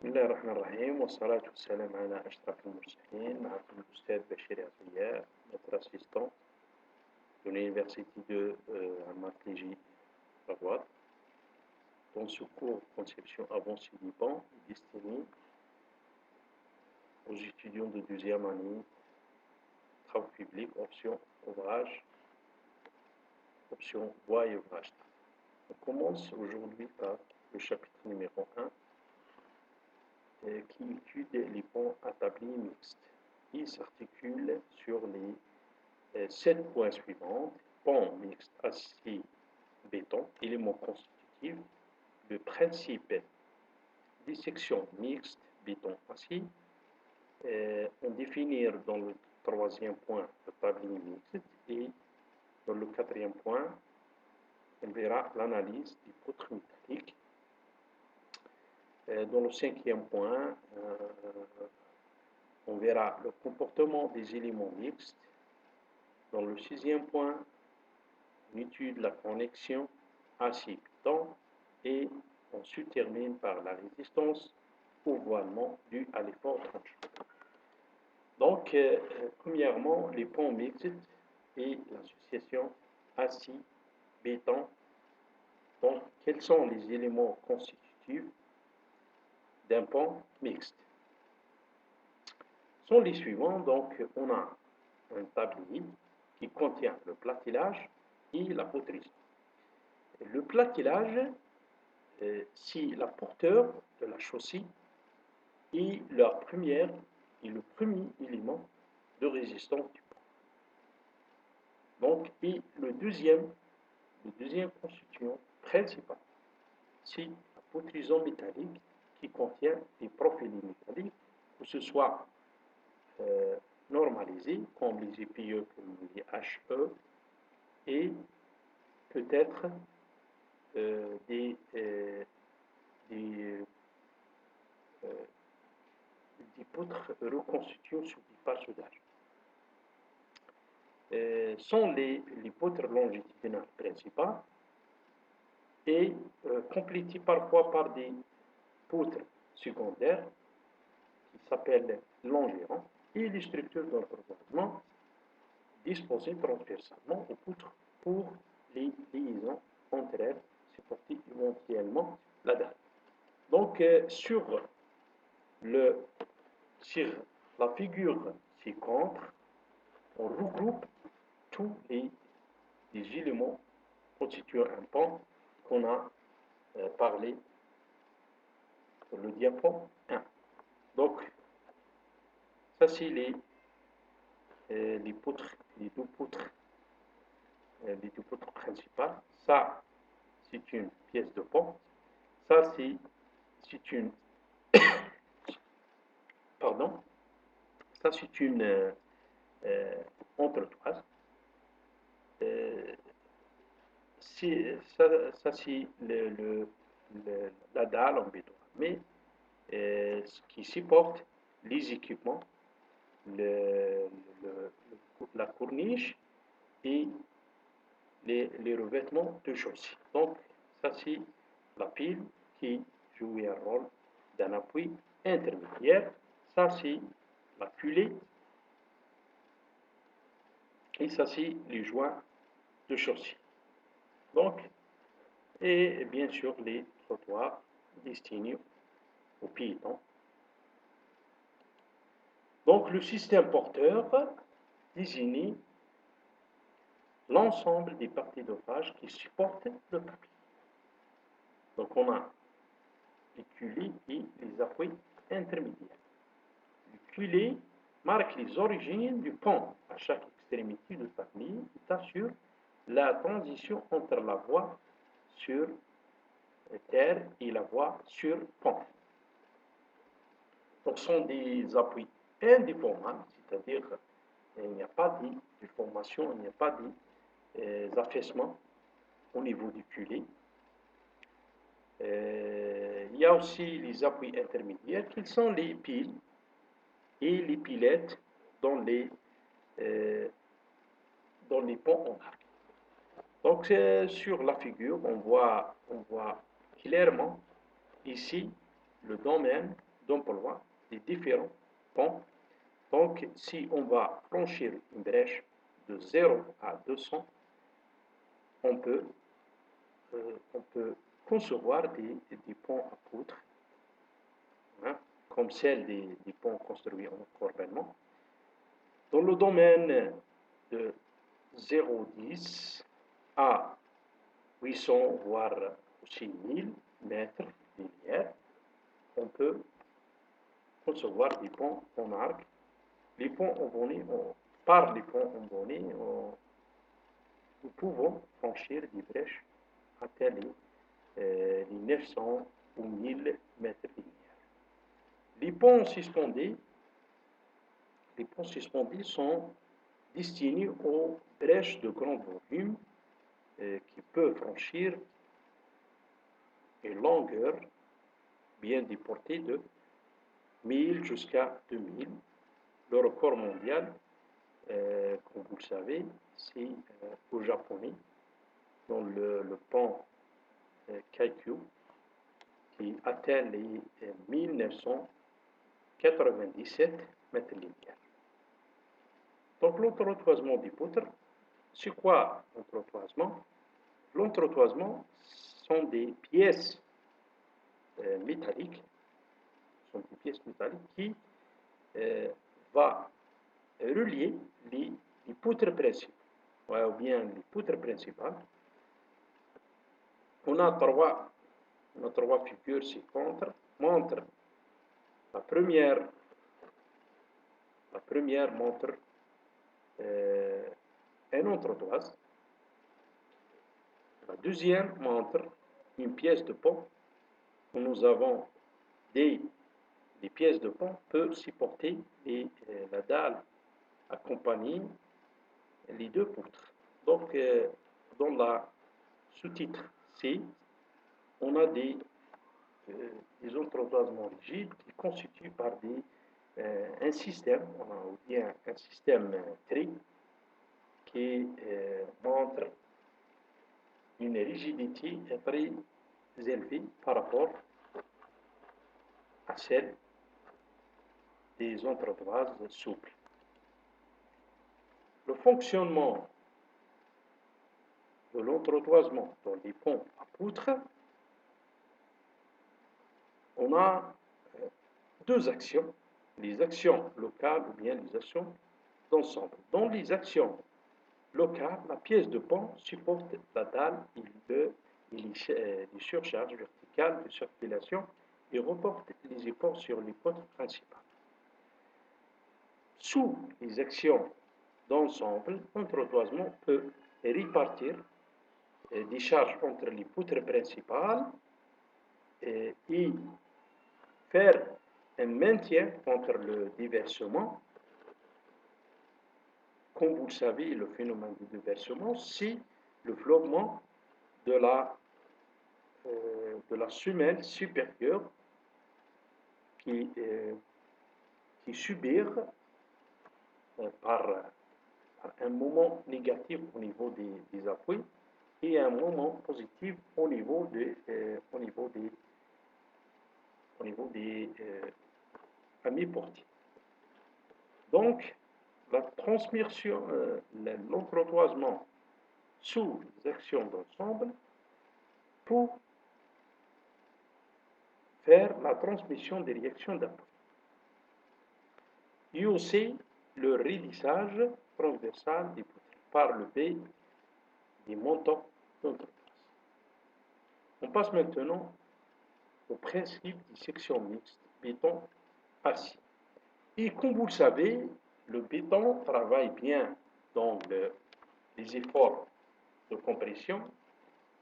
بسم الله الرحمن الرحيم والصلاة والسلام على أشرف المرسلين. معكم الأستاذ بشير عطية, notre assistant de l'Université de Martlégie Barrois. Dans ce cours Conception avancée du pan destiné aux étudiants de deuxième année, travaux publics, option ouvrage, option bois et ouvrage. On commence aujourd'hui par le chapitre numéro 1 qui étudie les ponts établis mixtes. Il s'articule sur les 7 points suivants. Pont mixte acier béton, élément constitutif, le principe des sections mixtes béton acier. On définit dans le troisième point établi mixte et dans le quatrième point on verra l'analyse des poutres métalliques. Dans le cinquième point, on verra le comportement des éléments mixtes. Dans le sixième point, on étudie la connexion acier-béton et on se termine par la résistance au voilement dû à l'effort tranché. Donc, premièrement, les ponts mixtes et l'association acier-béton. Donc, quels sont les éléments constitutifs d'un pont mixte? Sont les suivants. Donc, on a un tablier qui contient le platillage et la poterie. Le platillage, c'est la porteur de la chaussée et le premier élément de résistance du pont. Donc, et le deuxième constituant principal, c'est la potrison métallique qui contient des profils métalliques, que ce soit normalisés, comme les EPE, comme les HE, et peut-être des poutres reconstituées sous des passages. Sont les poutres longitudinales principales et complétées parfois par des poutres secondaires qui s'appellent longerons et les structures de recouvrement disposées transversalement aux poutres pour les liaisons entre elles, supporter éventuellement la dalle. Donc sur la figure ci-contre, on regroupe tous les éléments constituant un pont qu'on a parlé sur le diapo 1. Donc, ça c'est les deux poutres principales. Ça, c'est une pièce de pont. Ça, c'est une pardon. Ça, c'est une entretoise. Ça c'est la dalle en béton. Mais ce qui supporte les équipements, la corniche et les revêtements de chaussée. Donc, ça c'est la pile qui joue un rôle d'un appui intermédiaire. Ça c'est la culée. Et ça c'est les joints de chaussée. Donc, et bien sûr les trottoirs destinés aux piétons. Donc, le système porteur désigne l'ensemble des parties d'ouvrage qui supportent le papier. Donc, on a les culées et les appuis intermédiaires. Le culé marque les origines du pont à chaque extrémité de tablier et assure la transition entre la voie sur terre et la voie sur pont. Donc, ce sont des appuis indéformables, c'est-à-dire il n'y a pas de déformation, il n'y a pas d'affaissement au niveau du culé. Il y a aussi les appuis intermédiaires qui sont les piles et les pilettes dans les ponts en arc. Donc sur la figure, on voit clairement ici le domaine d'emploi des différents ponts. Donc, si on va franchir une brèche de 0 à 200, on peut concevoir des ponts à poutres, hein, comme celle des ponts construits en encorbellement. Dans le domaine de 0,10 à 800, voire aussi 1000 mètres linéaires, on peut concevoir des ponts en arc. Les ponts en bonnet, par les ponts en bonnet, nous pouvons franchir des brèches à tel les 900 ou 1000 mètres linéaires. Les ponts suspendus sont destinés aux brèches de grand volume qui peuvent franchir une longueur bien déportée de 1000 jusqu'à 2000. Le record mondial, comme vous le savez, c'est au Japonais, dans le pont Kaikyu, qui atteint les 1997 mètres linéaires. Donc l'entretoisement des poutres, c'est quoi l'entretoisement? L'entretoisement sont des pièces métalliques, qui va relier les poutres principales, ou bien les poutres principales. On a trois figures ci-contre, montre la première montre un entretoise. La deuxième montre une pièce de pont où nous avons des pièces de pont peuvent supporter la dalle accompagnée les deux poutres. Donc, dans la sous-titre C, on a des entretoisements rigides qui constituent par un système, ou bien un système tri qui montre une rigidité très élevée par rapport à celle des entretoises souples. Le fonctionnement de l'entretoisement dans les ponts à poutres, on a deux actions, les actions locales ou bien les actions d'ensemble. Dans les actions locales, la pièce de pont supporte la dalle et les surcharges verticales de circulation et reporte les efforts sur les poutres principales. Sous les actions d'ensemble, l'entretoisement peut répartir des charges entre les poutres principales et faire un maintien contre le déversement. Comme vous le savez, le phénomène de déversement, c'est le flottement de la semelle supérieure qui subit par un moment négatif au niveau des appuis et un moment positif au niveau des mi-portiers. Donc, la transmission, l'entretoisement sous les actions d'ensemble pour faire la transmission des réactions d'appui. Et aussi le raidissage transversal des poutres par le biais des montants d'entretoise. On passe maintenant au principe des sections mixtes béton-acier. Et comme vous le savez, le béton travaille bien dans les efforts de compression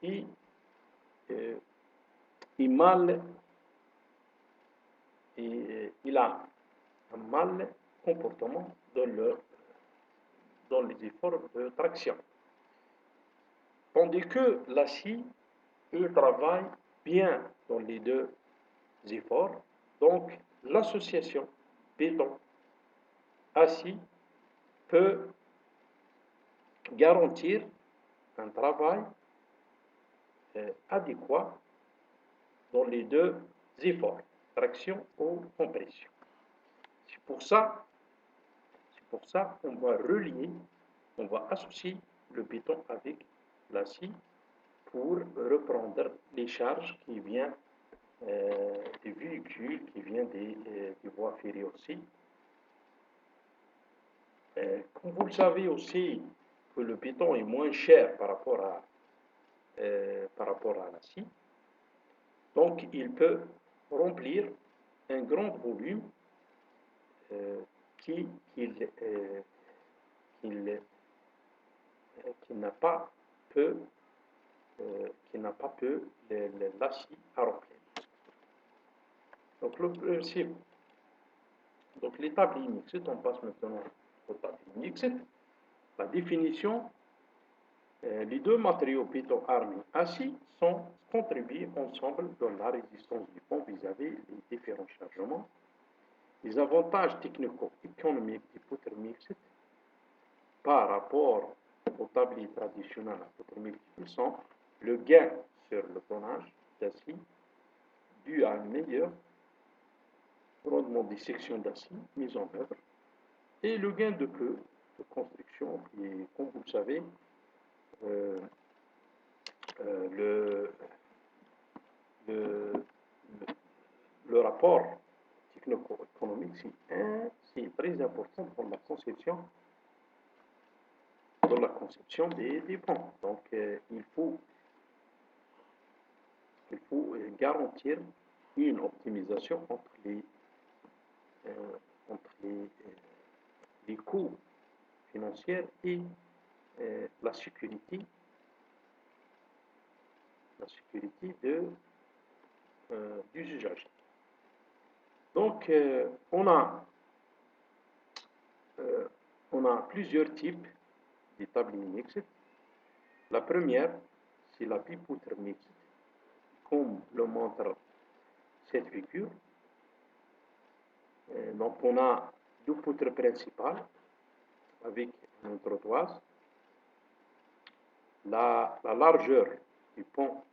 et il a un mal comportement dans les efforts de traction. Tandis que l'acier, il travaille bien dans les deux efforts. Donc, l'association béton-acier peut garantir un travail adéquat dans les deux efforts, traction ou compression. C'est pour ça qu'on va relier, on va associer le béton avec l'acier pour reprendre les charges qui viennent des véhicules, qui viennent des voies ferrées aussi. Comme vous le savez aussi, que le béton est moins cher par rapport à l'acier, donc il peut remplir un grand volume qui n'a pas peu l'acier à remplir. Donc le principe, donc l'établi mixte, on passe maintenant au établi mixte. La définition, les deux matériaux béton armé acier contribuent ensemble dans la résistance du pont vis-à-vis des différents chargements. Les avantages technico-économiques du poutre mixte par rapport au tablier traditionnel à poutre mixte sont le gain sur le tonnage d'acier dû à un meilleur rendement des sections d'acier mises en œuvre et le gain de peu de construction. Et comme vous le savez, le rapport technico-économique, c'est très important dans la conception des ponts. Donc, il faut garantir une optimisation entre les coûts financiers et la sécurité du usage. Donc, on a plusieurs types d'établis mixtes. La première, c'est la bipoutre mixte, comme le montre cette figure. Donc, on a deux poutres principales avec une trottoise. La largeur du pont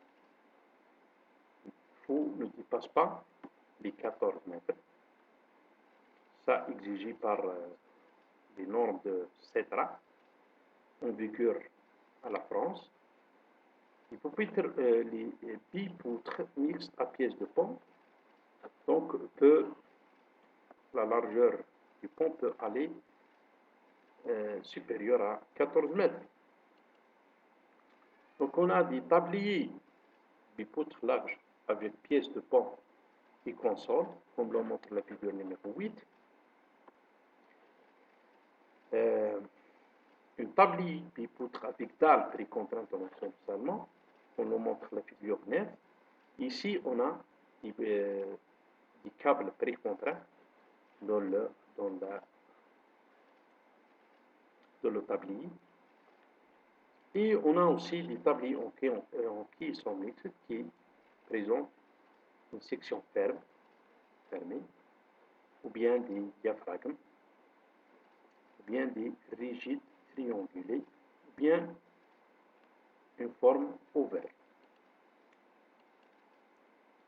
ne dépasse pas les 14 mètres. Ça exigé par les normes de CETRA en vigueur à la France. Il peut être les bipoutres mixtes à pièces de pont. Donc, la largeur du pont peut aller supérieure à 14 mètres. Donc, on a des tabliers bipoutres larges avec pièces de pont et console, comme le montre la figure numéro 8. Une tablier bipoutre avec dalle très contrainte en seulement, comme le montre la figure 9. Ici, on a des câbles précontraints dans le tablier. Et on a aussi des tabliers en quai sont mixtes qui présentent une section fermée, ou bien des diaphragmes, ou bien des rigides triangulés, ou bien une forme ovale.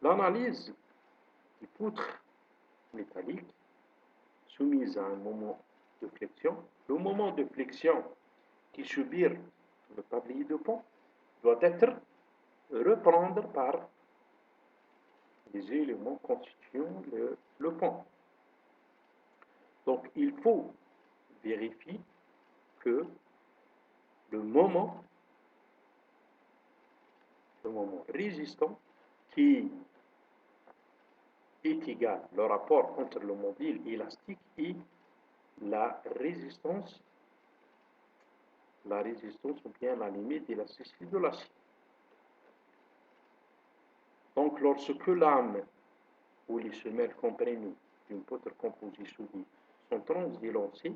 L'analyse des poutres métalliques soumises à un moment de flexion. Le moment de flexion qui subit le tablier de pont doit être reprendre par les éléments constituant le pont. Donc, il faut vérifier que le moment résistant qui est égal, le rapport entre le mobile élastique et la résistance ou bien la limite d'élasticité de l'acier. Donc, lorsque l'âme ou les semelles comprimées d'une poutre composée soudée sont translancées,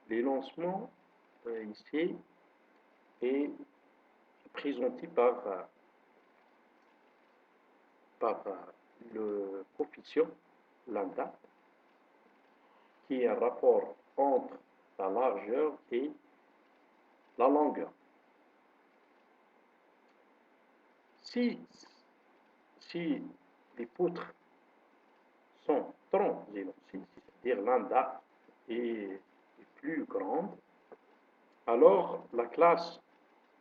les lancements ici est présenté par le coefficient lambda, qui est un rapport entre la largeur et la longueur. Si les poutres sont transélancés, c'est-à-dire lambda est plus grande, alors la classe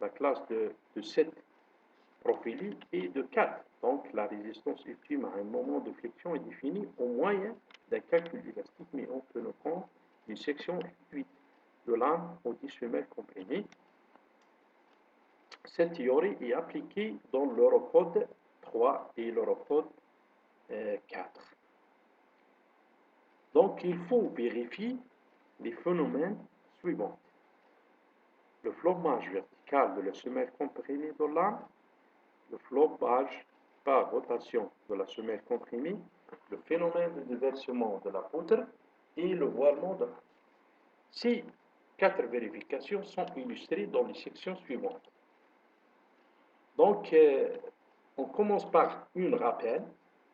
de cette profil est de 4. Donc la résistance ultime à un moment de flexion est définie au moyen d'un calcul élastique, mais on peut le prendre d'une section réduite de lame au 10 semelles comprimées. Cette théorie est appliquée dans l'Eurocode 3 et l'Eurocode 4. Donc il faut vérifier les phénomènes suivants. Le flambage vertical de la semelle comprimée de lame, le flambage par rotation de la semelle comprimée, le phénomène de déversement de la poutre et le voilement de la. Ces 4 vérifications sont illustrées dans les sections suivantes. Donc, on commence par un rappel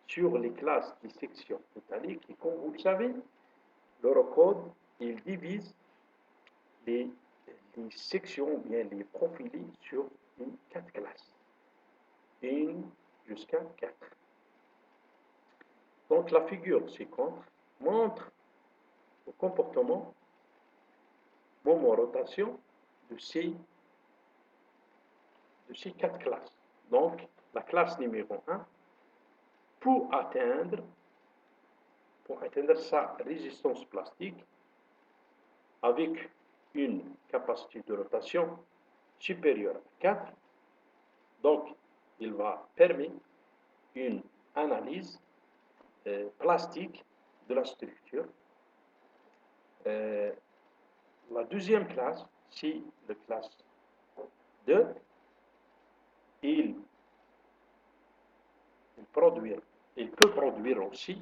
sur les classes des sections métalliques. Et comme vous le savez, l'Eurocode, il divise les sections ou bien les profilés sur 4 classes. 1 jusqu'à 4. Donc la figure ci-contre montre le comportement moment-rotation de ces 4 classes. Donc la classe numéro 1, pour atteindre sa résistance plastique avec une capacité de rotation supérieure à 4, donc il va permettre une analyse plastique de la structure. La deuxième classe, c'est la classe 2. Il peut produire aussi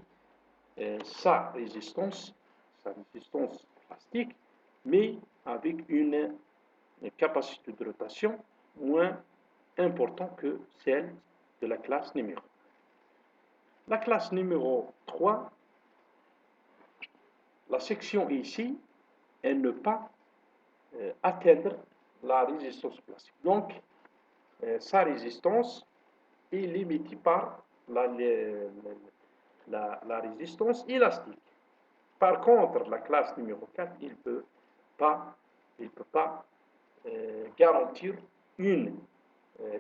sa résistance plastique, mais avec une capacité de rotation moins importante que celle de la classe numéro 1. La classe numéro 3, la section ici, elle ne peut pas atteindre la résistance plastique. Donc, sa résistance est limitée par la résistance élastique. Par contre, la classe numéro 4, il ne peut pas garantir une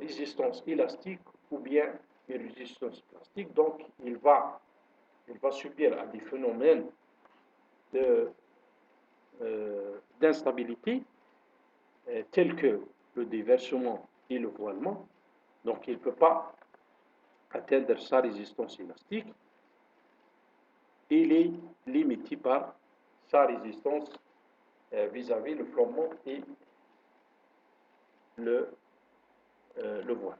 résistance élastique ou bien une résistance plastique. Donc, il va subir à des phénomènes d'instabilité tels que le déversement et le voilement. Donc, il ne peut pas atteindre sa résistance élastique. Il est limité par sa résistance vis-à-vis le flambement et le voile.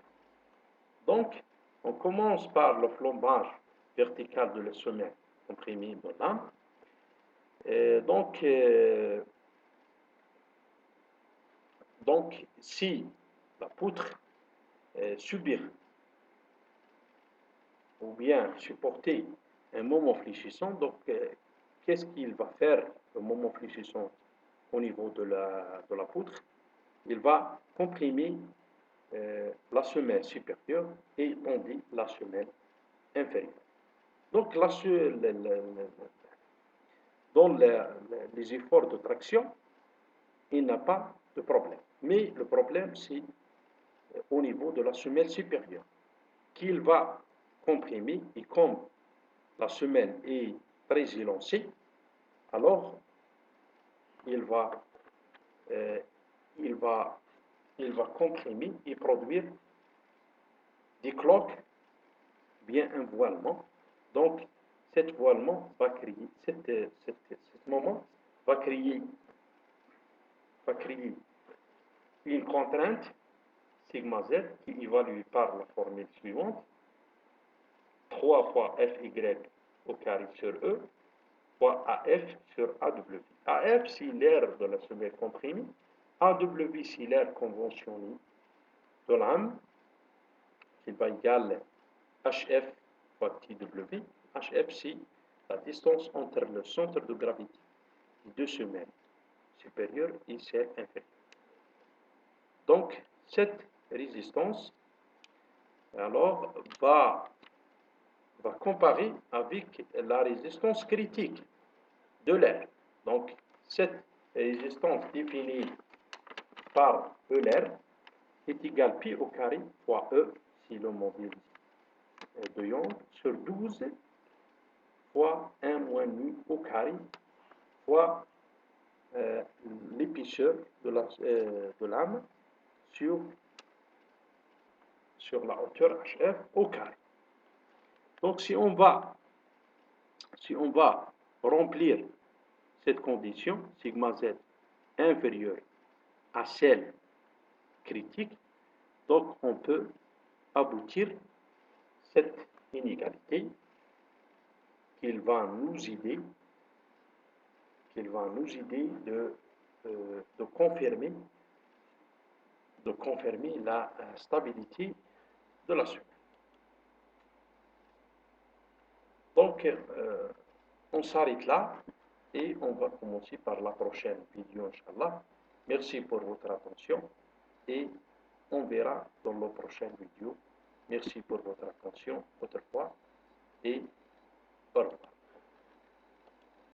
Donc, on commence par le flambage vertical de la semelle comprimée de lame. Donc, si la poutre subir ou bien supporter un moment fléchissant, donc qu'est-ce qu'il va faire le moment fléchissant au niveau de la poutre? Il va comprimer la semelle supérieure et tendre la semelle inférieure. Donc, dans les efforts de traction, il n'a pas de problème. Mais le problème, c'est au niveau de la semelle supérieure, qu'il va comprimer, et comme la semelle est très élancée, alors il va comprimer et produire des cloques, bien un voilement. Donc, cet voilement va créer, cet moment va créer une contrainte sigma z qui est évaluée par la formule suivante: 3 fois Fy au carré sur E fois AF sur AW. AF, c'est l'air de la semelle comprimée. AW, c'est l'air conventionné de l'âme, qui va égaler HF fois TW. HF, c'est la distance entre le centre de gravité des deux semelles supérieures et celle inférieure. Donc, cette résistance alors va comparer avec la résistance critique de l'air. Donc, cette résistance définie par ELR est égale pi au carré fois E, si le module de Young, sur 12 fois 1 moins nu au carré fois l'épaisseur de lame sur la hauteur HF au carré. Donc, si on va remplir cette condition, sigma z inférieur à celle critique, donc on peut aboutir cette inégalité qu'il va nous aider de confirmer la stabilité de la suite. Donc, on s'arrête là et on va commencer par la prochaine vidéo, Inch'Allah. Merci pour votre attention et on verra dans la prochaine vidéo. Merci pour votre attention autrefois et au revoir.